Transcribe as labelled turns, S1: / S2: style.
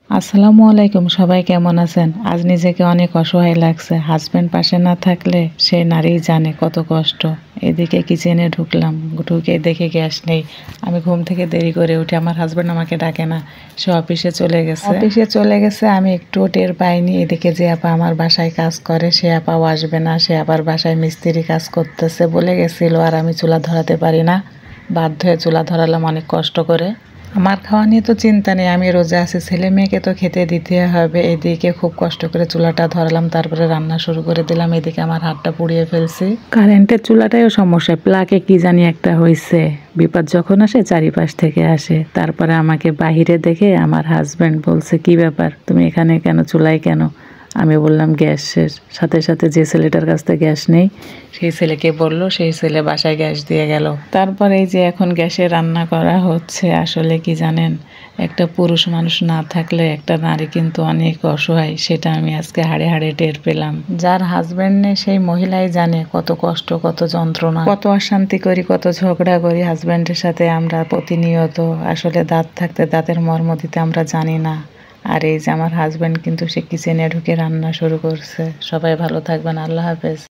S1: আসসালামু আলাইকুম, সবাই কেমন আছেন? আজ নিজেকে অনেক অসহায় লাগছে। হাজবেন্ড পাশে না থাকলে সে নারীই জানে কত কষ্ট। এদিকে কিচেনে ঢুকলাম, ঢুকে দেখে গ্যাস নেই। আমি ঘুম থেকে দেরি করে উঠি, আমার হাজবেন্ড আমাকে ডাকে না, সে অফিসে চলে গেছে। আমি একটুও টের পাইনি। এদিকে যে আপা আমার বাসায় কাজ করে সে আপাও আসবে না, সে আবার বাসায় মিস্ত্রি কাজ করতেছে বলে গেছিল, আর আমি চুলা ধরাতে পারি না, বাধ্য হয়ে চুলা ধরালাম অনেক কষ্ট করে। আমার খাওয়া নিয়ে তো চিন্তা নেই, আমি রোজা আছি, ছেলে মেয়েকে তো খেতে দিতে হবে। এদিকে খুব কষ্ট করে চুলাটা ধরালাম, তারপরে রান্না শুরু করে দিলাম। এদিকে আমার হাতটা পুড়িয়ে ফেলছি। কারেন্টের চুলাটাও সমস্যা, প্লাগে কি জানি একটা হয়েছে। বিপদ যখন আসে চারিপাশ থেকে আসে। তারপরে আমাকে বাহিরে দেখে আমার হাজব্যান্ড বলছে, কি ব্যাপার, তুমি এখানে কেন, চুলায় কেন? আমি বললাম গ্যাস শেষ। সাথে সাথে যে ছেলেটার কাছ থেকে গ্যাস নেই সেই ছেলেকে বলল, সেই ছেলে বাসায় গ্যাস দিয়ে গেল। তারপরে এই যে এখন গ্যাসে রান্না করা হচ্ছে। আসলে কি জানেন, একটা পুরুষ মানুষ না থাকলে একটা নারী কিন্তু অনেক অসহায়, সেটা আমি আজকে হাড়ে হাড়ে টের পেলাম। যার হাজব্যান্ড নেই সেই মহিলাই জানে কত কষ্ট, কত যন্ত্রণা, কত অশান্তি করি, কত ঝগড়া করি হাজব্যান্ডের সাথে আমরা প্রতিনিয়ত। আসলে দাঁত থাকতে দাঁতের মর্ম দিতে আমরা জানি না। আর এই যে আমার হাজব্যান্ড কিন্তু সে কিচেনে ঢুকে রান্না শুরু করছে। সবাই ভালো থাকবেন, আল্লাহ হাফেজ।